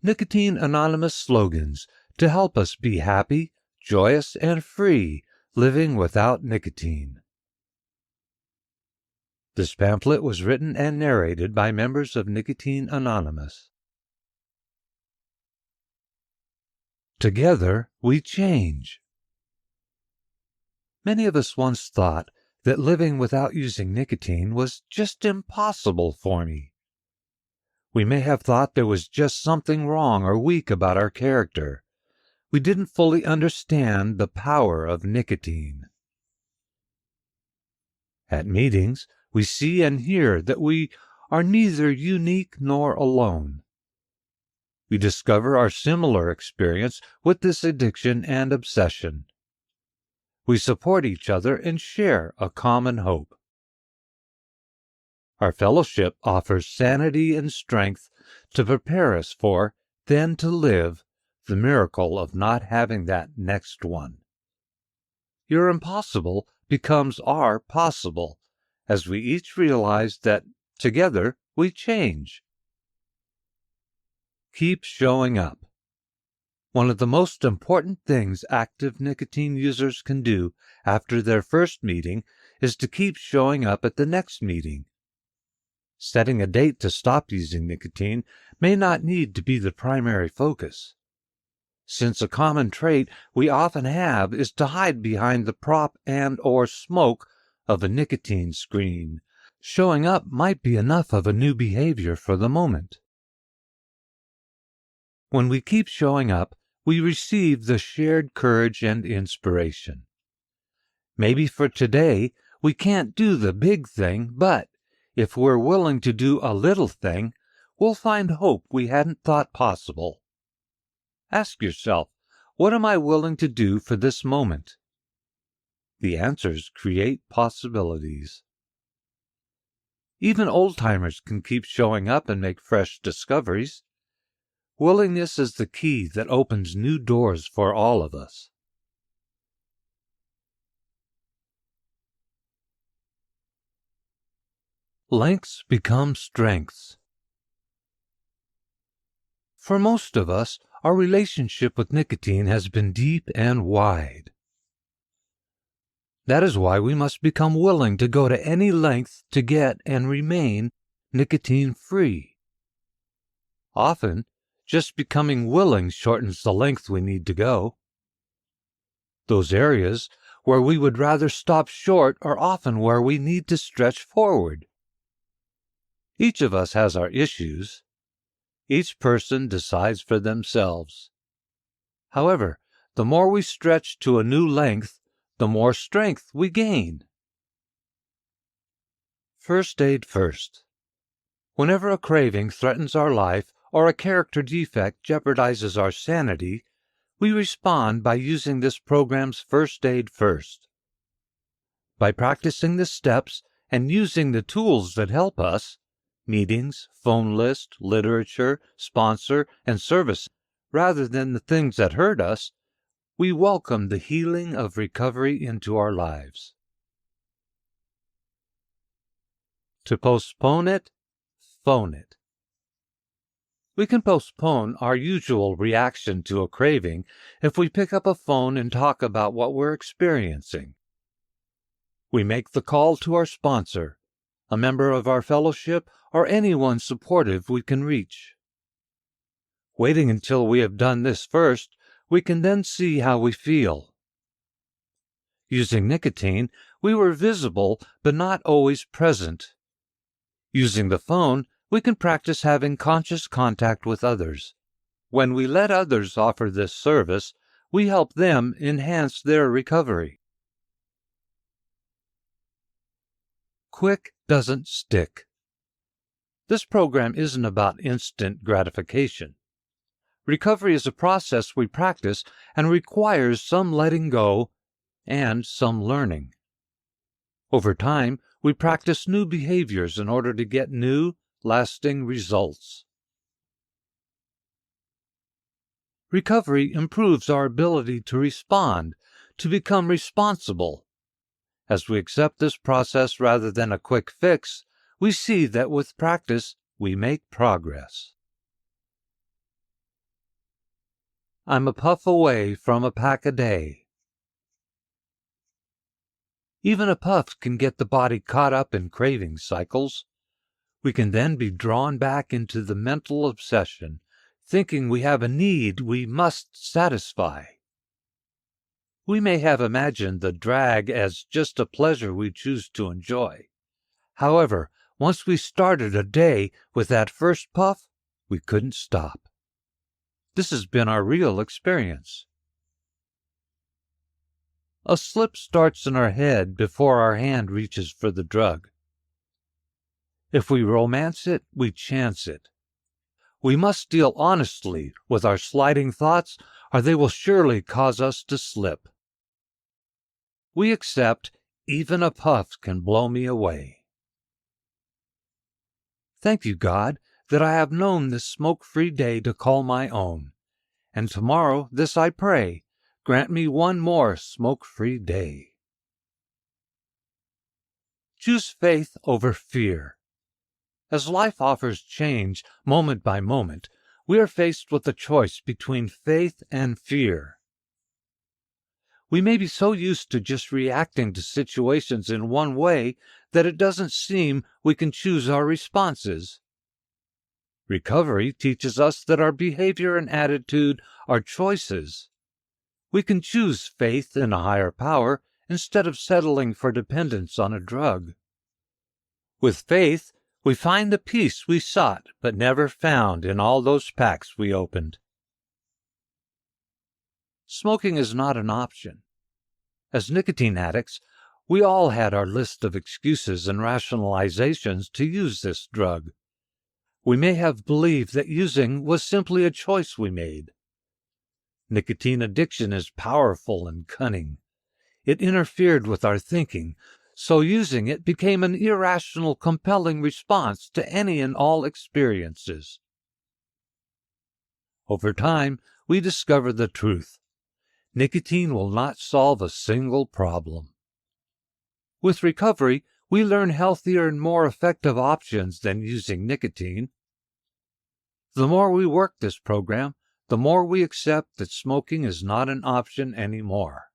Nicotine Anonymous slogans to help us be happy, joyous, and free living without nicotine. This pamphlet was written and narrated by members of Nicotine Anonymous. Together, we change. Many of us once thought that living without using nicotine was just impossible for me. We may have thought there was just something wrong or weak about our character. We didn't fully understand the power of nicotine. At meetings, we see and hear that we are neither unique nor alone. We discover our similar experience with this addiction and obsession. We support each other and share a common hope. Our fellowship offers sanity and strength to prepare us for, then to live, the miracle of not having that next one. Your impossible becomes our possible, as we each realize that together we change. Keep showing up. One of the most important things active nicotine users can do after their first meeting is to keep showing up at the next meeting. Setting a date to stop using nicotine may not need to be the primary focus. Since a common trait we often have is to hide behind the prop and/or smoke of a nicotine screen, showing up might be enough of a new behavior for the moment. When we keep showing up, we receive the shared courage and inspiration. Maybe for today we can't do the big thing, but if we're willing to do a little thing, we'll find hope we hadn't thought possible. Ask yourself, what am I willing to do for this moment? The answers create possibilities. Even old-timers can keep showing up and make fresh discoveries. Willingness is the key that opens new doors for all of us. Lengths become strengths. For most of us, our relationship with nicotine has been deep and wide. That is why we must become willing to go to any length to get and remain nicotine-free. Often, just becoming willing shortens the length we need to go. Those areas where we would rather stop short are often where we need to stretch forward. Each of us has our issues. Each person decides for themselves. However, the more we stretch to a new length, the more strength we gain. First aid first. Whenever a craving threatens our life or a character defect jeopardizes our sanity, we respond by using this program's first aid first. By practicing the steps and using the tools that help us, meetings, phone list, literature, sponsor, and service, rather than the things that hurt us, we welcome the healing of recovery into our lives. To postpone it, phone it. We can postpone our usual reaction to a craving if we pick up a phone and talk about what we're experiencing. We make the call to our sponsor, a member of our fellowship, or anyone supportive we can reach. Waiting until we have done this first, we can then see how we feel. Using nicotine, we were visible but not always present. Using the phone, we can practice having conscious contact with others. When we let others offer this service, we help them enhance their recovery. Quick doesn't stick. This program isn't about instant gratification. Recovery is a process we practice and requires some letting go and some learning. Over time, we practice new behaviors in order to get new, lasting results. Recovery improves our ability to respond, to become responsible. As we accept this process rather than a quick fix, we see that with practice, we make progress. I'm a puff away from a pack a day. Even a puff can get the body caught up in craving cycles. We can then be drawn back into the mental obsession, thinking we have a need we must satisfy. We may have imagined the drag as just a pleasure we choose to enjoy. However, once we started a day with that first puff, we couldn't stop. This has been our real experience. A slip starts in our head before our hand reaches for the drug. If we romance it, we chance it. We must deal honestly with our sliding thoughts, or they will surely cause us to slip. We accept, even a puff can blow me away. Thank you, God, that I have known this smoke-free day to call my own. And tomorrow, this I pray, grant me one more smoke-free day. Choose faith over fear. As life offers change moment by moment, we are faced with a choice between faith and fear. We may be so used to just reacting to situations in one way that it doesn't seem we can choose our responses. Recovery teaches us that our behavior and attitude are choices. We can choose faith in a higher power instead of settling for dependence on a drug. With faith, we find the peace we sought but never found in all those packs we opened. Smoking is not an option. As nicotine addicts, we all had our list of excuses and rationalizations to use this drug. We may have believed that using was simply a choice we made. Nicotine addiction is powerful and cunning. It interfered with our thinking, so using it became an irrational, compelling response to any and all experiences. Over time, we discover the truth. Nicotine will not solve a single problem. With recovery, we learn healthier and more effective options than using nicotine. The more we work this program, the more we accept that smoking is not an option anymore.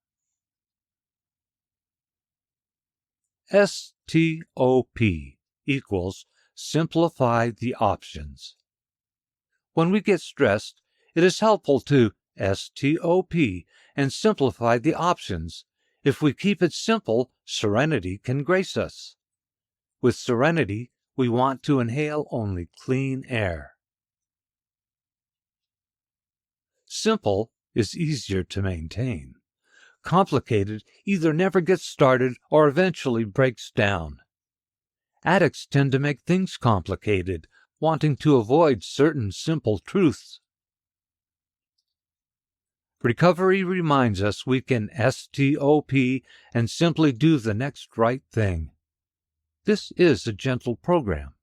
STOP equals simplify the options. When we get stressed, it is helpful to STOP and simplify the options. If we keep it simple, serenity can grace us. With serenity, we want to inhale only clean air. Simple is easier to maintain. Complicated either never gets started or eventually breaks down. Addicts tend to make things complicated, wanting to avoid certain simple truths. Recovery reminds us we can STOP and simply do the next right thing. This is a gentle program.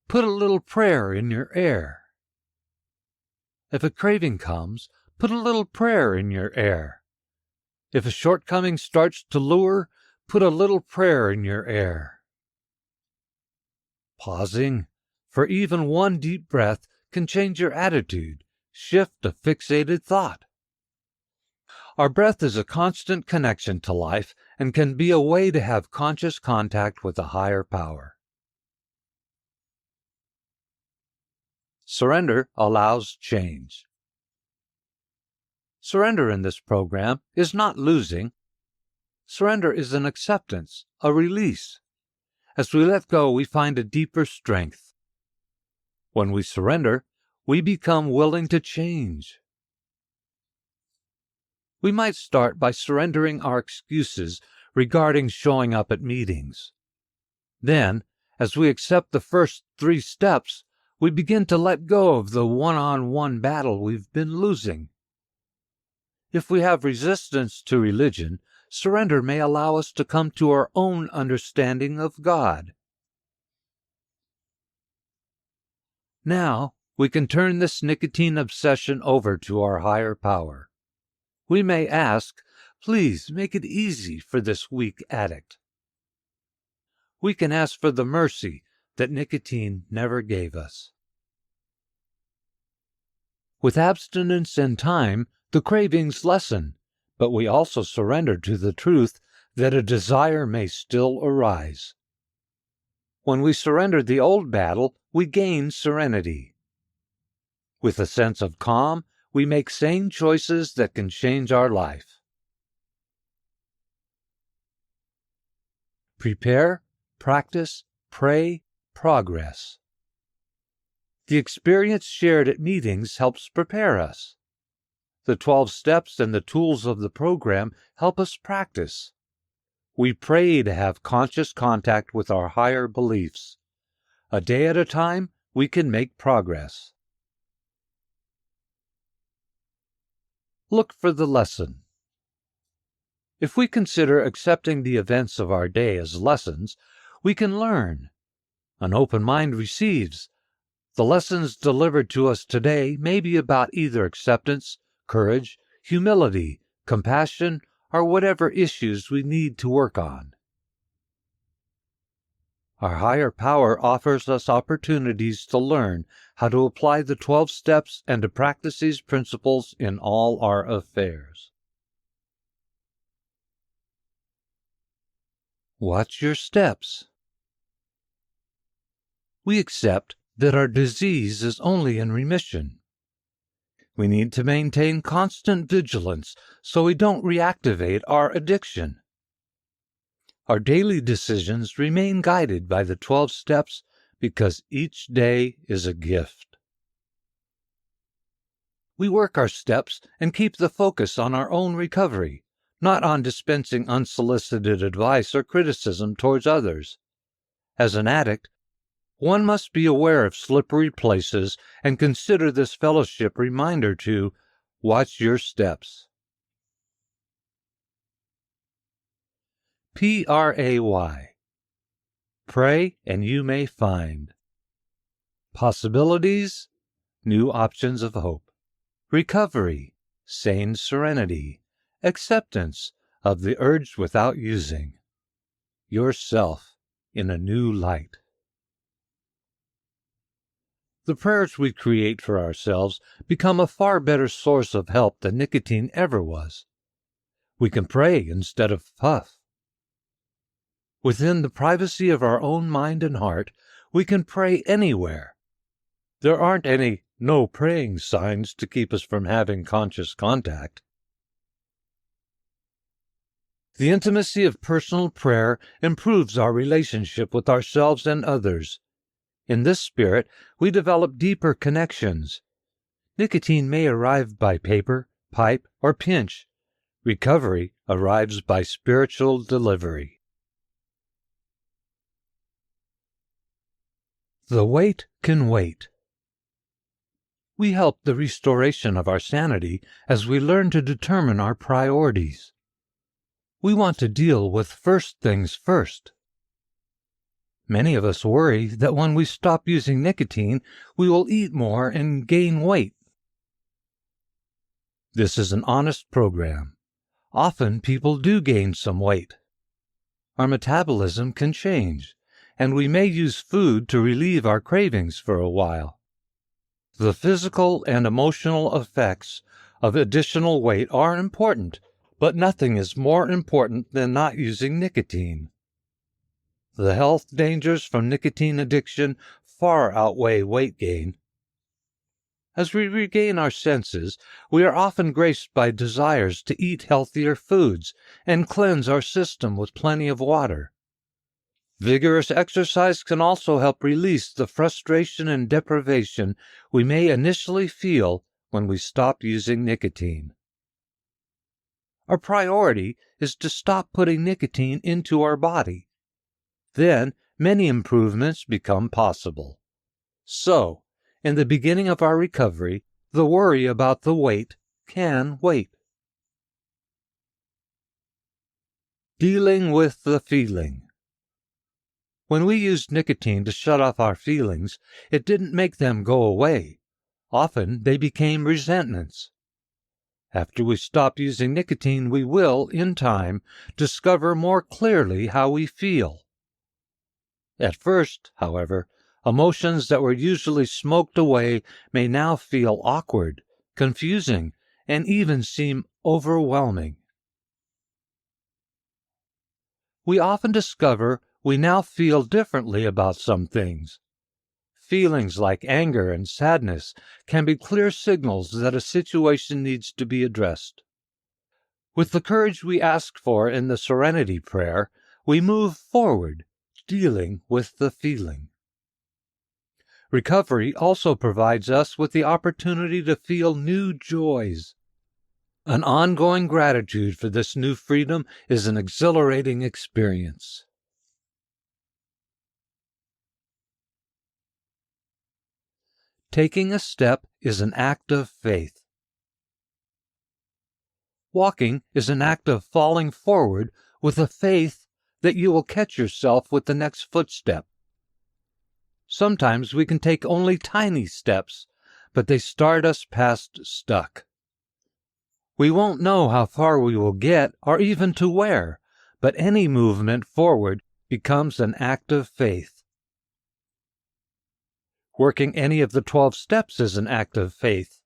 Put a little prayer in your air. If a craving comes, put a little prayer in your air. If a shortcoming starts to lure, put a little prayer in your air. Pausing for even one deep breath can change your attitude, shift a fixated thought. Our breath is a constant connection to life and can be a way to have conscious contact with a higher power. Surrender allows change. Surrender in this program is not losing. Surrender is an acceptance, a release. As we let go, we find a deeper strength. When we surrender, we become willing to change. We might start by surrendering our excuses regarding showing up at meetings. Then, as we accept the first 3 steps, we begin to let go of the one-on-one battle we've been losing. If we have resistance to religion, surrender may allow us to come to our own understanding of God. Now, we can turn this nicotine obsession over to our higher power. We may ask, please make it easy for this weak addict. We can ask for the mercy that nicotine never gave us. With abstinence and time, the cravings lessen, but we also surrender to the truth that a desire may still arise. When we surrender the old battle, we gain serenity. With a sense of calm, we make sane choices that can change our life. Prepare, practice, pray, progress. The experience shared at meetings helps prepare us. The 12 steps and the tools of the program help us practice. We pray to have conscious contact with our higher beliefs. A day at a time, we can make progress. Look for the lesson. If we consider accepting the events of our day as lessons, we can learn. An open mind receives. The lessons delivered to us today may be about either acceptance, courage, humility, compassion, or whatever issues we need to work on. Our higher power offers us opportunities to learn how to apply the 12 steps and to practice these principles in all our affairs. Watch your steps. We accept that our disease is only in remission. We need to maintain constant vigilance so we don't reactivate our addiction. Our daily decisions remain guided by the 12 steps because each day is a gift. We work our steps and keep the focus on our own recovery, not on dispensing unsolicited advice or criticism towards others. As an addict, one must be aware of slippery places and consider this fellowship reminder to watch your steps. Pray. Pray and you may find. Possibilities, new options of hope. Recovery, sane serenity. Acceptance of the urge without using. Yourself in a new light. The prayers we create for ourselves become a far better source of help than nicotine ever was. We can pray instead of puff. Within the privacy of our own mind and heart, we can pray anywhere. There aren't any no praying signs to keep us from having conscious contact. The intimacy of personal prayer improves our relationship with ourselves and others. In this spirit, we develop deeper connections. Nicotine may arrive by paper, pipe, or pinch. Recovery arrives by spiritual delivery. The weight can wait. We help the restoration of our sanity as we learn to determine our priorities. We want to deal with first things first. Many of us worry that when we stop using nicotine, we will eat more and gain weight. This is an honest program. Often people do gain some weight. Our metabolism can change, and we may use food to relieve our cravings for a while. The physical and emotional effects of additional weight are important, but nothing is more important than not using nicotine. The health dangers from nicotine addiction far outweigh weight gain. As we regain our senses, we are often graced by desires to eat healthier foods and cleanse our system with plenty of water. Vigorous exercise can also help release the frustration and deprivation we may initially feel when we stop using nicotine. Our priority is to stop putting nicotine into our body. Then, many improvements become possible. So, in the beginning of our recovery, the worry about the weight can wait. Dealing with the feeling. When we used nicotine to shut off our feelings, it didn't make them go away. Often they became resentments. After we stop using nicotine, we will, in time, discover more clearly how we feel. At first, however, emotions that were usually smoked away may now feel awkward, confusing, and even seem overwhelming. We often discover we now feel differently about some things. Feelings like anger and sadness can be clear signals that a situation needs to be addressed. With the courage we ask for in the Serenity Prayer, we move forward, dealing with the feeling. Recovery also provides us with the opportunity to feel new joys. An ongoing gratitude for this new freedom is an exhilarating experience. Taking a step is an act of faith. Walking is an act of falling forward with a faith that you will catch yourself with the next footstep. Sometimes we can take only tiny steps, but they start us past stuck. We won't know how far we will get or even to where, but any movement forward becomes an act of faith. Working any of the 12 steps is an act of faith.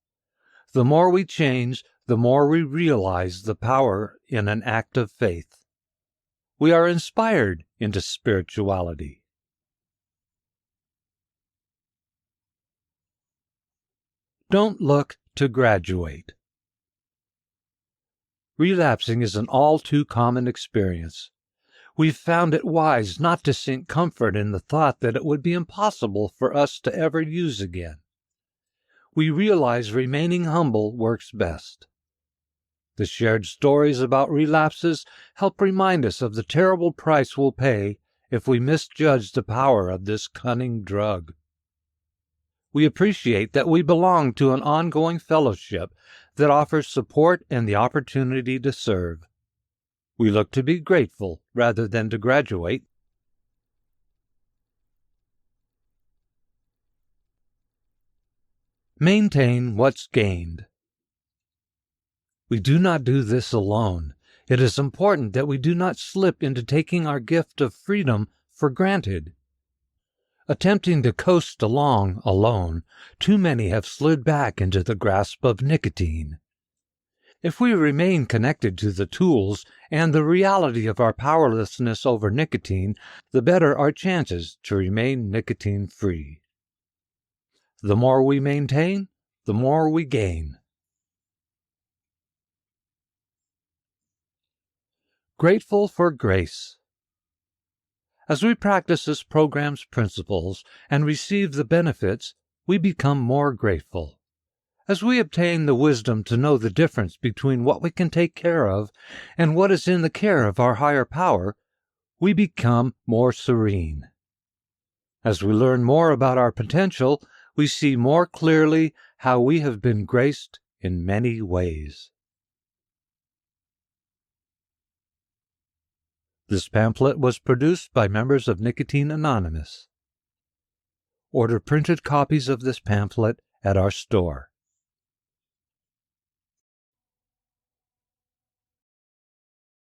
The more we change, the more we realize the power in an act of faith. We are inspired into spirituality. Don't look to graduate. Relapsing is an all too common experience. We've found it wise not to seek comfort in the thought that it would be impossible for us to ever use again. We realize remaining humble works best. The shared stories about relapses help remind us of the terrible price we'll pay if we misjudge the power of this cunning drug. We appreciate that we belong to an ongoing fellowship that offers support and the opportunity to serve. We look to be grateful rather than to graduate. Maintain what's gained. We do not do this alone. It is important that we do not slip into taking our gift of freedom for granted. Attempting to coast along alone, too many have slid back into the grasp of nicotine. If we remain connected to the tools and the reality of our powerlessness over nicotine, the better our chances to remain nicotine-free. The more we maintain, the more we gain. Grateful for grace. As we practice this program's principles and receive the benefits, we become more grateful. As we obtain the wisdom to know the difference between what we can take care of and what is in the care of our higher power, we become more serene. As we learn more about our potential, we see more clearly how we have been graced in many ways. This pamphlet was produced by members of Nicotine Anonymous. Order printed copies of this pamphlet at our store.